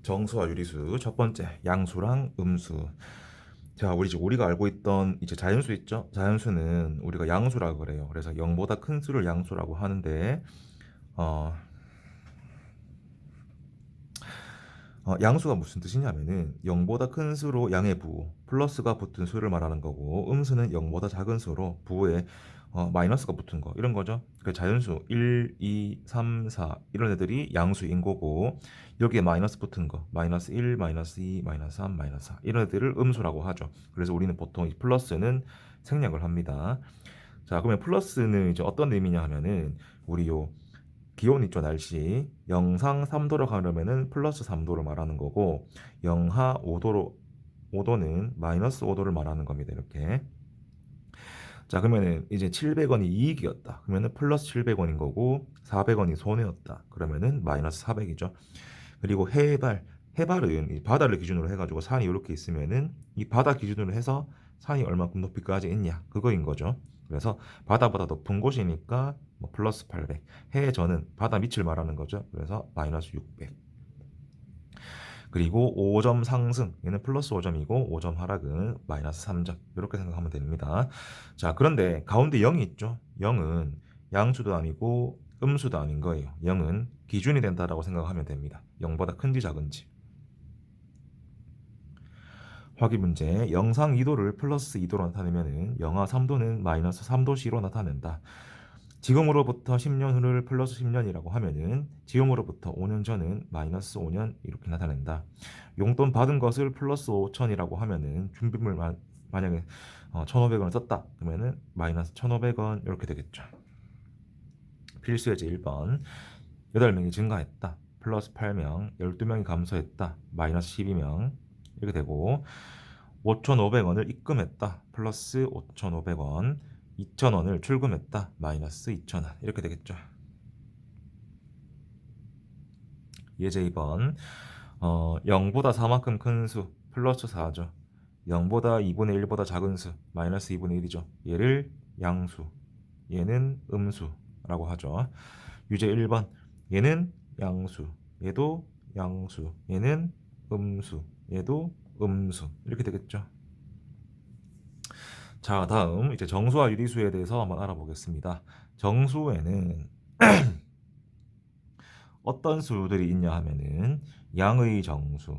정수와 유리수 첫 번째 양수랑 음수. 자, 우리가 알고 있던 이제 자연수 있죠? 자연수는 우리가 양수라고 그래요. 그래서 0보다 큰 수를 양수라고 하는데 어, 양수가 무슨 뜻이냐면은 0보다 큰 수로 양의 부 플러스가 붙은 수를 말하는 거고, 음수는 0보다 작은 수로 부에 마이너스가 붙은 거 이런 거죠. 그 자연수 1, 2, 3, 4 이런 애들이 양수인 거고, 여기에 마이너스 붙은 거 마이너스 1, 마이너스 2, 마이너스 3, 마이너스 4 이런 애들을 음수라고 하죠. 그래서 우리는 보통 이 플러스는 생략을 합니다. 자, 그러면 플러스는 이제 어떤 의미냐 하면은 우리 요 기온 있죠, 날씨. 영상 3도로 가려면은 플러스 3도를 말하는 거고, 영하 5도는 마이너스 5도를 말하는 겁니다. 이렇게. 자, 그러면은 이제 700원이 이익이었다. 그러면은 플러스 700원인 거고, 400원이 손해였다. 그러면은 마이너스 400이죠. 그리고 해발은 이 바다를 기준으로 해가지고 산이 이렇게 있으면은 이 바다 기준으로 해서 산이 얼마큼 높이까지 있냐 그거인 거죠. 그래서 바다보다 높은 곳이니까 뭐 플러스 800, 해저는 바다 밑을 말하는 거죠. 그래서 마이너스 600. 그리고 5점 상승, 얘는 플러스 5점이고 5점 하락은 마이너스 3점, 이렇게 생각하면 됩니다. 자, 그런데 가운데 0이 있죠. 0은 양수도 아니고 음수도 아닌 거예요. 0은 기준이 된다라고 생각하면 됩니다. 0보다 큰지 작은지. 확인 문제. 영상 2도를 플러스 2도로 나타내면은 영하 3도는 마이너스 3도씨로 나타낸다. 지금으로부터 10년 후를 플러스 10년이라고 하면은 지금으로부터 5년 전은 마이너스 5년 이렇게 나타낸다. 용돈 받은 것을 플러스 5천이라고 하면은 준비물 만약에 1,500원을 썼다. 그러면은 마이너스 1,500원 이렇게 되겠죠. 필수 예제 1번. 8명이 증가했다. 플러스 8명, 12명이 감소했다. 마이너스 12명 이렇게 되고, 5,500원을 입금했다. 플러스 5,500원, 2,000원을 출금했다. 마이너스 2,000원 이렇게 되겠죠. 예제 2번. 0보다 4만큼 큰 수 플러스 4죠. 0보다 2분의 1보다 작은 수 마이너스 2분의 1이죠. 얘를 양수, 얘는 음수라고 하죠. 유제 1번. 얘는 양수, 얘도 양수, 얘는 음수, 얘도 음수 이렇게 되겠죠. 자, 다음 이제 정수와 유리수에 대해서 한번 알아보겠습니다. 정수에는 어떤 수들이 있냐 하면은 양의 정수,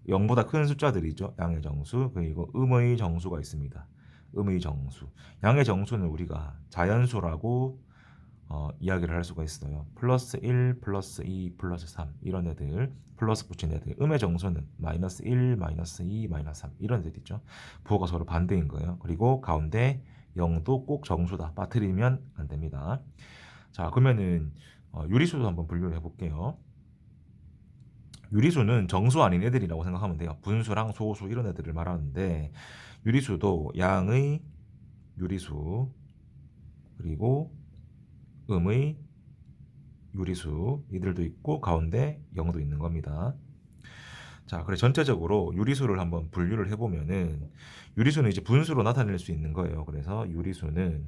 0보다 큰 숫자들이죠. 양의 정수, 그리고 음의 정수가 있습니다. 음의 정수. 양의 정수는 우리가 자연수라고 이야기를 할 수가 있어요. 플러스 1, 플러스 2, 플러스 3 이런 애들, 플러스 붙인 애들. 음의 정수는 마이너스 1, 마이너스 2, 마이너스 3 이런 애들 있죠. 부호가 서로 반대인 거예요. 그리고 가운데 0도 꼭 정수다. 빠뜨리면 안 됩니다. 자, 그러면은 유리수도 한번 분류를 해볼게요. 유리수는 정수 아닌 애들이라고 생각하면 돼요. 분수랑 소수 이런 애들을 말하는데, 유리수도 양의 유리수, 그리고 음의 유리수 이들도 있고 가운데 0도 있는 겁니다. 자, 그래 전체적으로 유리수를 한번 분류를 해보면은, 유리수는 이제 분수로 나타낼 수 있는 거예요. 그래서 유리수는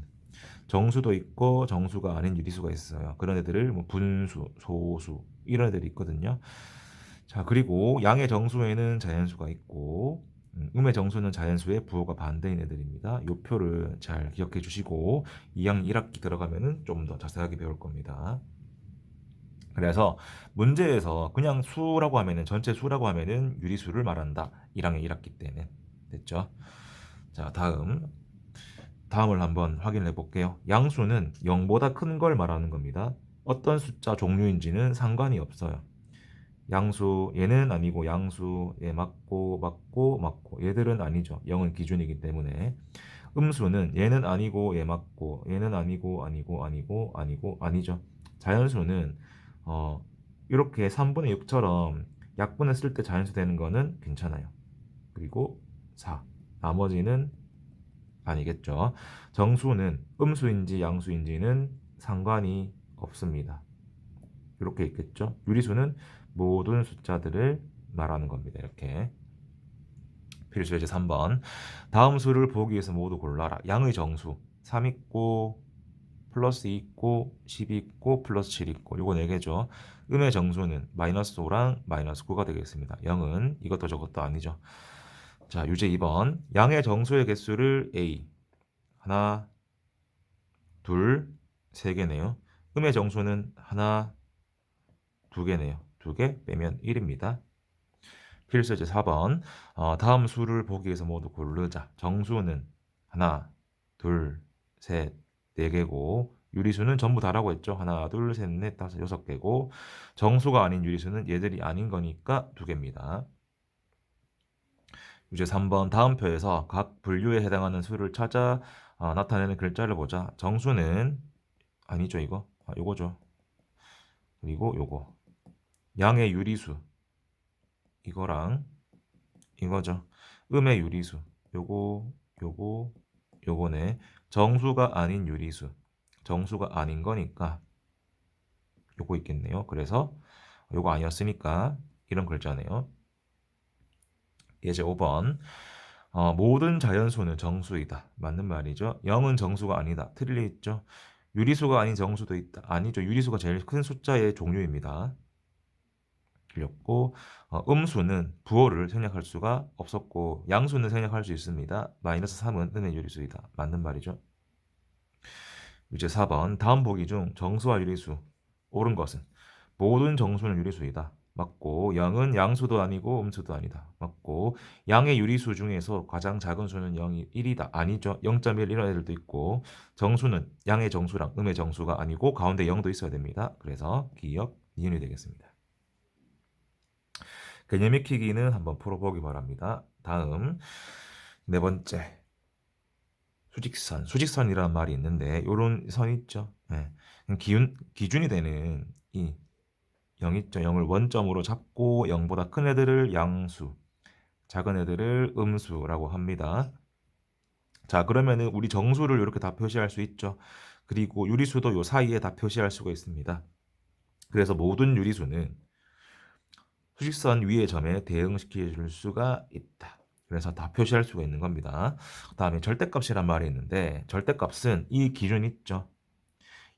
정수도 있고 정수가 아닌 유리수가 있어요. 그런 애들을 뭐 분수, 소수 이런 애들이 있거든요. 자, 그리고 양의 정수에는 자연수가 있고 음의 정수는 자연수의 부호가 반대인 애들입니다. 요 표를 잘 기억해 주시고 2학년 1학기 들어가면은 좀 더 자세하게 배울 겁니다. 그래서 문제에서 그냥 수라고 하면은, 전체 수라고 하면은 유리수를 말한다. 1학년 1학기 때는. 됐죠? 자, 다음을 한번 확인해 볼게요. 양수는 0보다 큰 걸 말하는 겁니다. 어떤 숫자 종류인지는 상관이 없어요. 양수, 얘는 아니고 양수, 얘 맞고 얘들은 아니죠. 0은 기준이기 때문에. 음수는 얘는 아니고 얘 맞고, 얘는 아니고 아니죠. 자연수는 어 이렇게 3분의 6처럼 약분을 쓸 때 자연수 되는 거는 괜찮아요. 그리고 4, 나머지는 아니겠죠. 정수는 음수인지 양수인지는 상관이 없습니다. 이렇게 있겠죠. 유리수는 모든 숫자들을 말하는 겁니다. 이렇게. 필수 예제 3번. 다음 수를 보기 위해서 모두 골라라. 양의 정수 3 있고 플러스 2 있고 10이 있고 플러스 7이 있고 요거 4개죠. 음의 정수는 마이너스 5랑 마이너스 9가 되겠습니다. 0은 이것도 저것도 아니죠. 자, 유제 2번. 양의 정수의 개수를 A. 하나, 둘, 세 개네요. 음의 정수는 하나, 두 개네요. 두 개 빼면 1입니다. 필수제 4번. 다음 수를 보기 위해서 모두 고르자. 정수는 하나, 둘, 셋, 네 개고 유리수는 전부 다라고 했죠. 하나, 둘, 셋, 넷, 다섯, 여섯 개고 정수가 아닌 유리수는 얘들이 아닌 거니까 두 개입니다. 이제 3번 다음 표에서 각 분류에 해당하는 수를 찾아 나타내는 글자를 보자. 정수는 아니죠 이거. 요거죠. 그리고 요거. 양의 유리수 이거랑 이거죠. 음의 유리수 요거 요거 요거네. 정수가 아닌 유리수. 정수가 아닌 거니까 요거 있겠네요. 그래서 요거 아니었으니까 이런 글자네요. 예제 5번. 모든 자연수는 정수이다. 맞는 말이죠. 0은 정수가 아니다. 틀리죠. 유리수가 아닌 정수도 있다. 아니죠. 유리수가 제일 큰 숫자의 종류입니다. 틀렸고 음수는 부호를 생략할 수가 없었고 양수는 생략할 수 있습니다. 마이너스 3은 음의 유리수이다. 맞는 말이죠. 이제 4번 다음 보기 중 정수와 유리수 옳은 것은 모든 정수는 유리수이다. 맞고 0은 양수도 아니고 음수도 아니다. 맞고 양의 유리수 중에서 가장 작은 수는 0이 1이다. 아니죠. 0.1 이런 애들도 있고 정수는 양의 정수랑 음의 정수가 아니고 가운데 0도 있어야 됩니다. 그래서 기억 니은이 되겠습니다. 개념 익히기는 한번 풀어보기 바랍니다. 다음 네 번째 수직선. 수직선이라는 말이 있는데 이런 선 있죠. 네. 기준이 되는 이 0 있죠. 0을 원점으로 잡고 0보다 큰 애들을 양수, 작은 애들을 음수라고 합니다. 자, 그러면은 우리 정수를 이렇게 다 표시할 수 있죠. 그리고 유리수도 요 사이에 다 표시할 수가 있습니다. 그래서 모든 유리수는 수직선 위의 점에 대응시켜 줄 수가 있다. 그래서 다 표시할 수가 있는 겁니다. 그다음에 절대값이란 말이 있는데 절대값은 이 기준 있죠.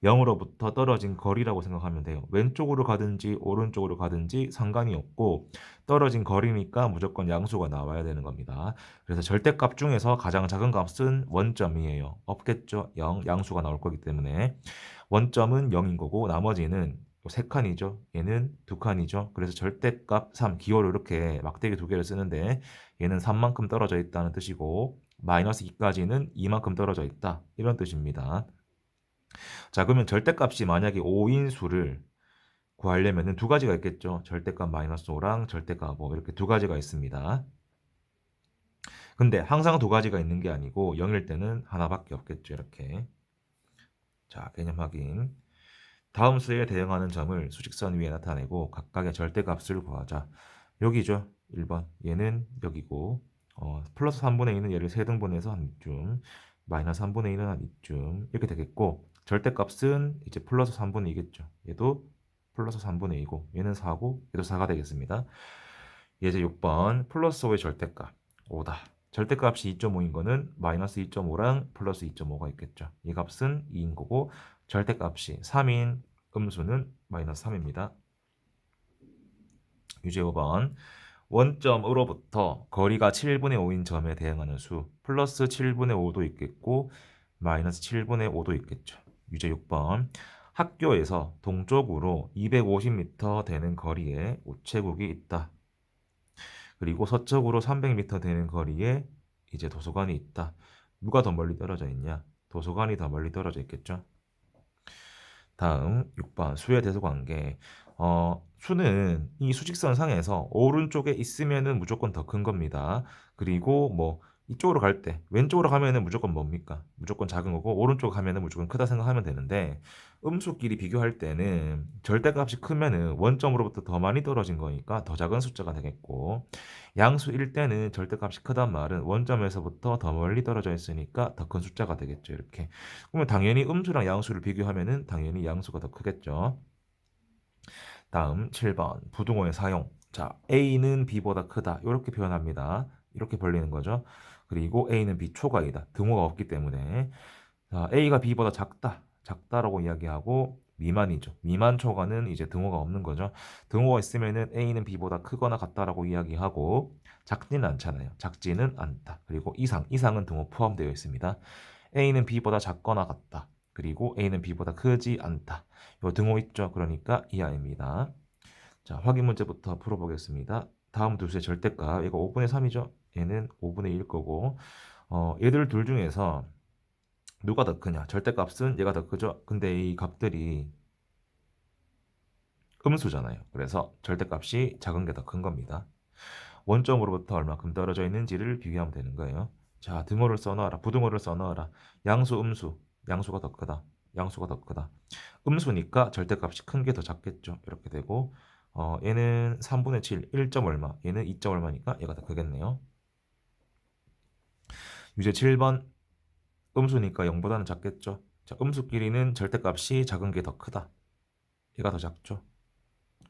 0으로부터 떨어진 거리라고 생각하면 돼요. 왼쪽으로 가든지 오른쪽으로 가든지 상관이 없고 떨어진 거리니까 무조건 양수가 나와야 되는 겁니다. 그래서 절대값 중에서 가장 작은 값은 원점이에요. 없겠죠? 0, 양수가 나올 거기 때문에 원점은 0인 거고 나머지는 세 칸이죠. 얘는 두 칸이죠. 그래서 절대값 3, 기호로 이렇게 막대기 두 개를 쓰는데 얘는 3만큼 떨어져 있다는 뜻이고 마이너스 2까지는 2만큼 떨어져 있다. 이런 뜻입니다. 자, 그러면 절대값이 만약에 5인 수를 구하려면 두 가지가 있겠죠. 절대값 마이너스 5랑 절대값 5 이렇게 두 가지가 있습니다. 근데 항상 두 가지가 있는 게 아니고 0일 때는 하나밖에 없겠죠. 이렇게. 자, 개념 확인. 다음 수에 대응하는 점을 수직선 위에 나타내고 각각의 절대값을 구하자. 여기죠. 1번. 얘는 여기고 플러스 3분의 2는 얘를 세등분해서 한 이쯤 마이너스 3분의 2는 한 이쯤 이렇게 되겠고 절대값은 이제 플러스 3분의 2겠죠. 얘도 플러스 3분의 2고 얘는 4고 얘도 4가 되겠습니다. 예제 6번 플러스 5의 절대값 5다. 절대값이 2.5인 거는 마이너스 2.5랑 플러스 2.5가 있겠죠. 이 값은 2인 거고 절대값이 3인 음수는 마이너스 3입니다. 유제 5번 원점으로부터 거리가 7분의 5인 점에 대응하는 수 플러스 7분의 5도 있겠고 마이너스 7분의 5도 있겠죠. 유제 6번 학교에서 동쪽으로 250m 되는 거리에 우체국이 있다. 그리고 서쪽으로 300m 되는 거리에 이제 도서관이 있다. 누가 더 멀리 떨어져 있냐? 도서관이 더 멀리 떨어져 있겠죠. 다음 6번 수의 대소 관계. 수는 이 수직선 상에서 오른쪽에 있으면은 무조건 더 큰 겁니다. 그리고 뭐 이쪽으로 갈 때 왼쪽으로 가면은 무조건 뭡니까? 무조건 작은 거고 오른쪽 가면은 무조건 크다 생각하면 되는데 음수끼리 비교할 때는 절대값이 크면은 원점으로부터 더 많이 떨어진 거니까 더 작은 숫자가 되겠고 양수일 때는 절대값이 크단 말은 원점에서부터 더 멀리 떨어져 있으니까 더 큰 숫자가 되겠죠. 이렇게. 그러면 당연히 음수랑 양수를 비교하면은 당연히 양수가 더 크겠죠. 다음 7번 부등호의 사용. 자, A는 B보다 크다. 이렇게 표현합니다. 이렇게 벌리는 거죠. 그리고 A는 B 초과이다. 등호가 없기 때문에. 자, A가 B보다 작다. 작다라고 이야기하고 미만이죠. 미만 초과는 이제 등호가 없는 거죠. 등호가 있으면은 A는 B보다 크거나 같다라고 이야기하고 작지는 않잖아요. 작지는 않다. 그리고 이상은 등호 포함되어 있습니다. A는 B보다 작거나 같다. 그리고 A는 B보다 크지 않다. 요 등호 있죠. 그러니까 이하입니다. 자, 확인 문제부터 풀어보겠습니다. 다음 두 수의 절대값. 이거 5분의 3이죠. 얘는 5분의 1 거고 얘들 둘 중에서 누가 더 크냐? 절대값은 얘가 더 크죠. 근데 이 값들이 음수잖아요. 그래서 절대값이 작은 게 더 큰 겁니다. 원점으로부터 얼마큼 떨어져 있는지를 비교하면 되는 거예요. 자, 등호를 써넣어라. 부등호를 써넣어라. 양수, 음수. 양수가 더 크다. 양수가 더 크다. 음수니까 절대값이 큰 게 더 작겠죠. 이렇게 되고 얘는 3분의 7, 1점 얼마. 얘는 2점 얼마니까 얘가 더 크겠네요. 유제 7번 음수니까 0보다는 작겠죠. 자, 음수끼리는 절대값이 작은 게 더 크다. 얘가 더 작죠.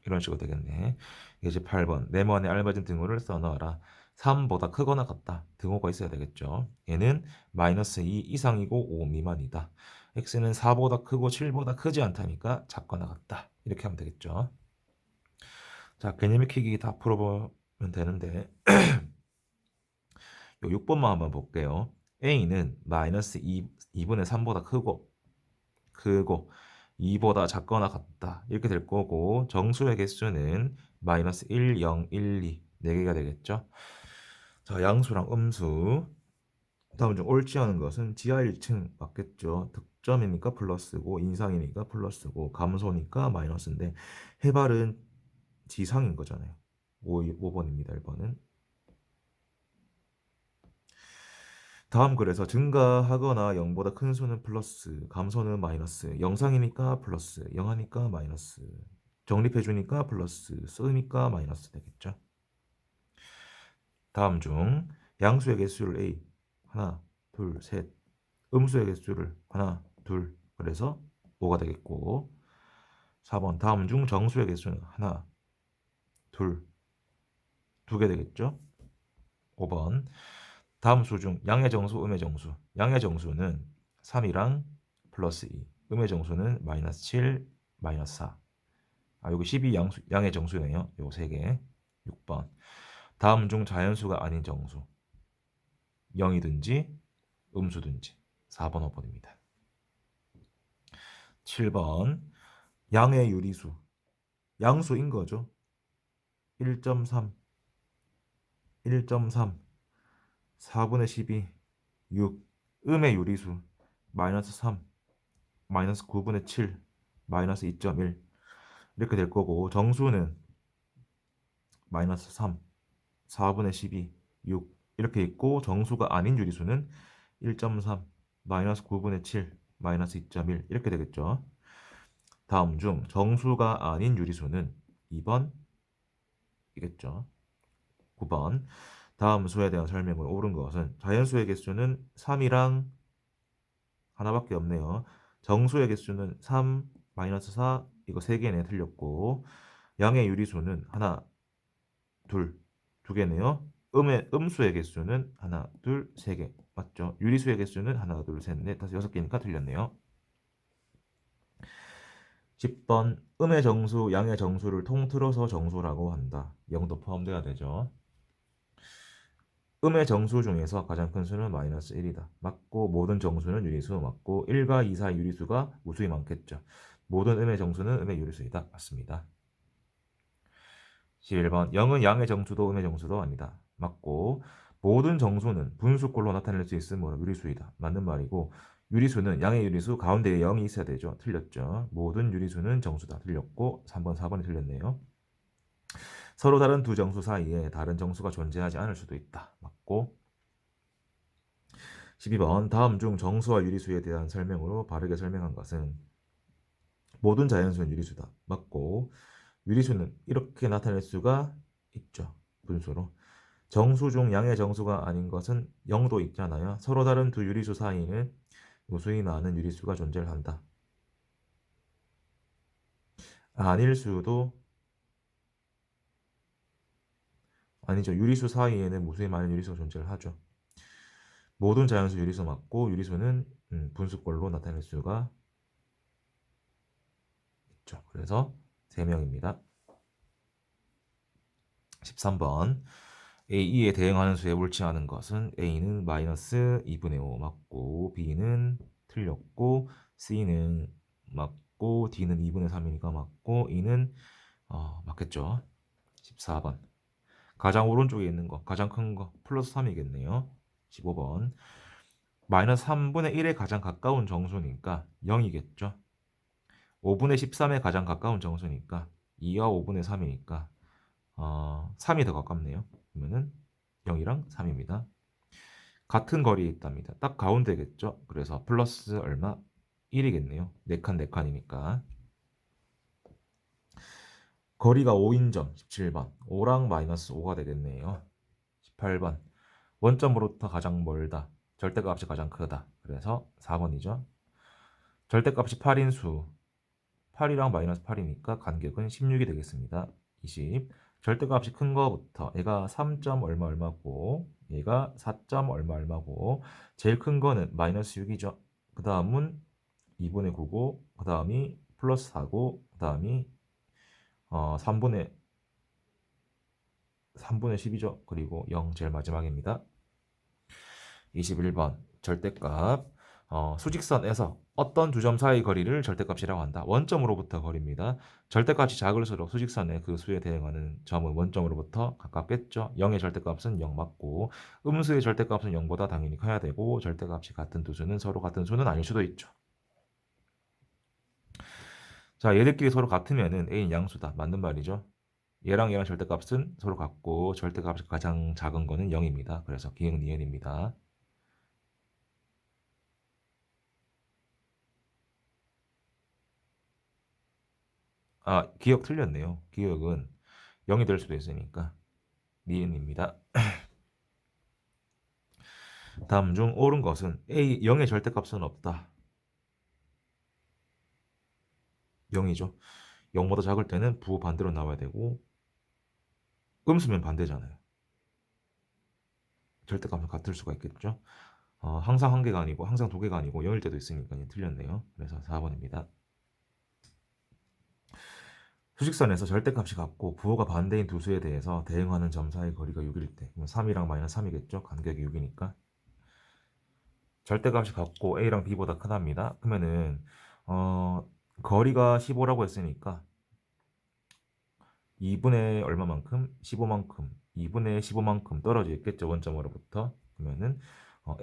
이런 식으로 되겠네. 이제 8번 네모안에 알맞은 등호를 써넣어라. 3보다 크거나 같다. 등호가 있어야 되겠죠. 얘는 마이너스 2 이상이고 5 미만이다. x는 4보다 크고 7보다 크지 않다니까 작거나 같다. 이렇게 하면 되겠죠. 자, 개념 익히기 다 풀어보면 되는데 요 6번만 한번 볼게요. a는 마이너스 2분의 3보다 크고 2보다 작거나 같다. 이렇게 될 거고 정수의 개수는 마이너스 1, 0, 1, 2 4개가 되겠죠. 자, 양수랑 음수. 다음 중 옳지 않은 것은 지하 1층 맞겠죠. 득점이니까 플러스고 인상이니까 플러스고 감소니까 마이너스인데 해발은 지상인 거잖아요. 5번입니다. 1번은. 다음 글에서 증가하거나 0보다 큰 수는 플러스, 감소는 마이너스, 영상이니까 플러스, 영하니까 마이너스, 정립해주니까 플러스, 쓰니까 마이너스 되겠죠. 다음 중 양수의 개수를 A, 하나, 둘, 셋, 음수의 개수를 하나, 둘, 그래서 5가 되겠고 4번 다음 중 정수의 개수는 하나, 둘, 2개 되겠죠. 5번 다음 수 중 양의 정수, 음의 정수. 양의 정수는 3이랑 플러스 2. 음의 정수는 마이너스 7, 마이너스 4. 여기 12 양의 정수네요. 요 3개. 6번. 다음 중 자연수가 아닌 정수. 0이든지 음수든지. 4번, 5번입니다. 7번. 양의 유리수. 양수인 거죠. 1.3, 1.3, 4분의 12, 6. 음의 유리수. 마이너스 3, 마이너스 9분의 7, 마이너스 2.1 이렇게 될 거고 정수는 마이너스 3, 4분의 12, 6 이렇게 있고 정수가 아닌 유리수는 1.3, 마이너스 9분의 7, 마이너스 2.1 이렇게 되겠죠. 다음 중 정수가 아닌 유리수는 2번이겠죠. 9번 다음 수에 대한 설명으로 옳은 것은 자연수의 개수는 3이랑 하나밖에 없네요. 정수의 개수는 3, 마이너스 4 이거 3개네 틀렸고 양의 유리수는 하나, 둘, 2개네요. 음수의 개수는 하나, 둘, 3개 맞죠? 유리수의 개수는 하나, 둘, 셋, 넷, 다섯, 6개니까 틀렸네요. 10번 음의 정수, 양의 정수를 통틀어서 정수라고 한다. 0도 포함돼야 되죠. 음의 정수 중에서 가장 큰 수는 마이너스 1이다. 맞고 모든 정수는 유리수 맞고 1과 2 사이 유리수가 무수히 많겠죠. 모든 음의 정수는 음의 유리수이다. 맞습니다. 11번 0은 양의 정수도 음의 정수도 아니다. 맞고 모든 정수는 분수꼴로 나타낼 수 있으므로 유리수이다. 맞는 말이고 유리수는 양의 유리수 가운데에 0이 있어야 되죠. 틀렸죠. 모든 유리수는 정수다. 틀렸고 3번, 4번이 틀렸네요. 서로 다른 두 정수 사이에 다른 정수가 존재하지 않을 수도 있다. 맞고 12번 다음 중 정수와 유리수에 대한 설명으로 바르게 설명한 것은 모든 자연수는 유리수다. 맞고 유리수는 이렇게 나타낼 수가 있죠. 분수로. 정수 중 양의 정수가 아닌 것은 0도 있잖아요. 서로 다른 두 유리수 사이에는 무수히 많은 유리수가 존재를 한다. 아닐 수도 아니죠. 유리수 사이에는 무수히 많은 유리수가 존재를 하죠. 모든 자연수 유리수 맞고 유리수는 분수꼴로 나타낼 수가 되겠죠. 그래서 3명입니다. 13번 A2에 대응하는 수에 옳지않은 것은 A는 마이너스 2분의 5 맞고 B는 틀렸고 C는 맞고 D는 2분의 3이니까 맞고 E는 맞겠죠. 14번 가장 오른쪽에 있는 거 가장 큰 거 플러스 3이겠네요. 15번 마이너스 3분의 1에 가장 가까운 정수니까 0이겠죠. 5분의 13에 가장 가까운 정수니까 2와 5분의 3이니까 3이 더 가깝네요. 그러면은 0이랑 3입니다. 같은 거리에 있답니다. 딱 가운데겠죠. 그래서 플러스 얼마? 1이겠네요. 4칸 4칸이니까. 거리가 5인 점 17번. 5랑 마이너스 5가 되겠네요. 18번. 원점으로부터 가장 멀다. 절대값이 가장 크다. 그래서 4번이죠. 절대값이 8인 수. 8이랑 마이너스 8이니까 간격은 16이 되겠습니다. 20. 절대값이 큰 거부터 얘가 3점 얼마 얼마고 얘가 4점 얼마 얼마고 제일 큰 거는 마이너스 6이죠. 그 다음은 2분의 9고 그 다음이 플러스 4고 그 다음이 3분의 10이죠. 그리고 0 제일 마지막입니다. 21번 절대값 수직선에서 어떤 두 점 사이 거리를 절대값이라고 한다. 원점으로부터 거리입니다. 절대값이 작을수록 수직선의 그 수에 대응하는 점은 원점으로부터 가깝겠죠. 0의 절대값은 0 맞고 음수의 절대값은 0보다 당연히 커야 되고 절대값이 같은 두 수는 서로 같은 수는 아닐 수도 있죠. 자, 얘들끼리 서로 같으면은 A는 양수다. 맞는 말이죠. 얘랑 얘랑 절대값은 서로 같고 절대값이 가장 작은 거는 0입니다. 그래서 기억 니은입니다. 기억 틀렸네요. 기억은 0이 될 수도 있으니까 니은입니다. 다음 중 옳은 것은 A 0의 절대값은 없다. 0이죠. 0보다 작을 때는 부 반대로 나와야 되고 음수면 반대잖아요. 절대값은 같을 수가 있겠죠. 항상 한 개가 아니고 항상 두 개가 아니고 0일 때도 있으니까 틀렸네요. 그래서 4번입니다. 수직선에서 절대값이 같고 부호가 반대인 두 수에 대해서 대응하는 점 사이 거리가 6일 때 3이랑 마이너스 3이겠죠. 간격이 6이니까 절대값이 같고 A랑 B보다 크답니다. 그러면은 거리가 15라고 했으니까 2분의 얼마만큼? 15만큼 2분의 15만큼 떨어져 있겠죠. 원점으로부터. 그러면은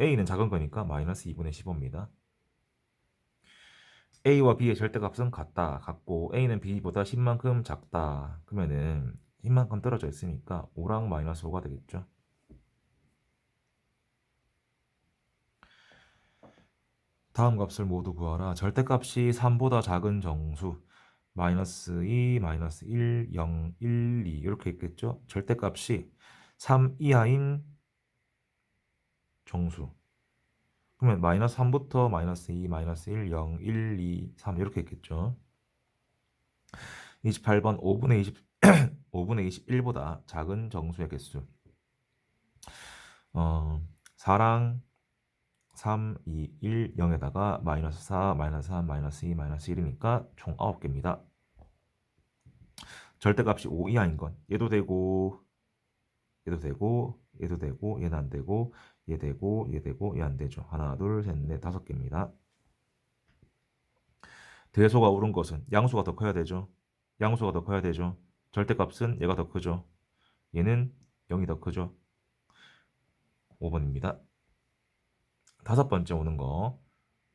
A는 작은 거니까 마이너스 2분의 15입니다. A와 B의 절대값은 같고 A는 B보다 10만큼 작다. 그러면은 10만큼 떨어져 있으니까 5랑 마이너스 5가 되겠죠. 다음 값을 모두 구하라. 절대값이 3보다 작은 정수 마이너스 2, 마이너스 1, 0, 1, 2 이렇게 있겠죠. 절대값이 3 이하인 정수. 그러면 마이너스 3부터 마이너스 2, 마이너스 1, 0, 1, 2, 3 이렇게 있겠죠. 28번 5분의 20, 5분의 21보다 작은 정수의 개수. 4랑 3, 2, 1, 0에다가 마이너스 4, 마이너스 3, 마이너스 2, 마이너스 1이니까 총 9개입니다. 절대값이 5 이하인 건 얘도 되고 얘도 되고 얘도 되고 얘는 안 되고 얘 되고 얘 되고 얘 안 되죠. 하나 둘셋넷 5개입니다. 대소가 옳은 것은 양수가 더 커야 되죠. 양수가 더 커야 되죠. 절대값은 얘가 더 크죠. 얘는 0이 더 크죠. 5번입니다. 다섯 번째 오는 거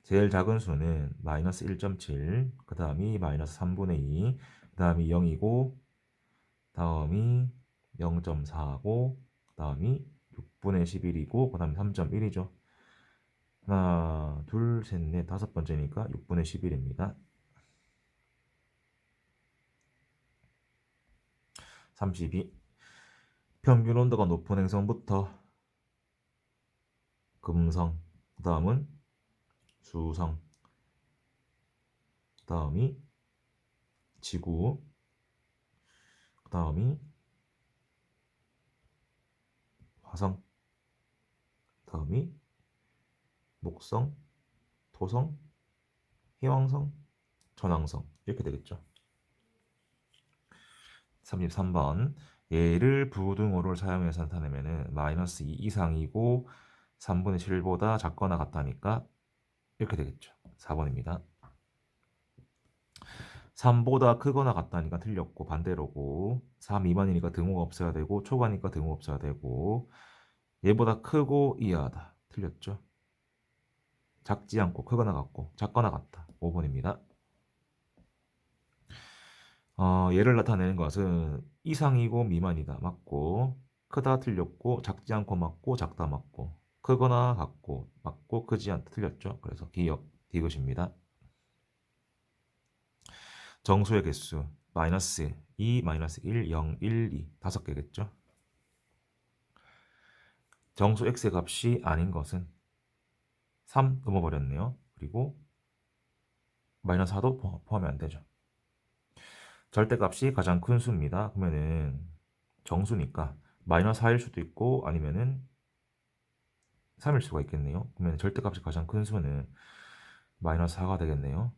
제일 작은 수는 마이너스 1.7, 그 다음이 마이너스 3분의 2, 그 다음이 0이고 다음이 0.4고 그 다음이 6분의 11이고 그 다음이 3.1이죠. 하나 둘셋넷 다섯 번째니까 6분의 11입니다. 32. 평균 온도가 높은 행성부터 금성, 그 다음은 수성, 그 다음이 지구, 그 다음이 화성, 그 다음이 목성, 토성, 해왕성, 전왕성 이렇게 되겠죠. 33번. 얘를 부등호를 사용해서 나타내면은 마이너스 2 이상이고 3분의 7보다 작거나 같다니까 이렇게 되겠죠. 4번입니다. 3보다 크거나 같다니까 틀렸고 반대로고 3 미만이니까 등호가 없어야 되고 초과니까 등호 없어야 되고 얘보다 크고 이하다 틀렸죠. 작지 않고 크거나 같고 작거나 같다 5번입니다. 얘를 나타내는 것은 이상이고 미만이다 맞고 크다 틀렸고 작지 않고 맞고 작다 맞고 크거나 같고 맞고 크지 않다 틀렸죠. 그래서 기억 디귿입니다. 정수의 개수 마이너스 2, 마이너스 1, 0, 1, 2 다섯 개겠죠. 정수 x의 값이 아닌 것은 3 넘어버렸네요. 그리고 마이너스 4도 포함이 안 되죠. 절대값이 가장 큰 수입니다. 그러면은 정수니까 마이너스 4일 수도 있고 아니면은 3일 수가 있겠네요. 그러면 절대값이 가장 큰 수는 마이너스 4가 되겠네요.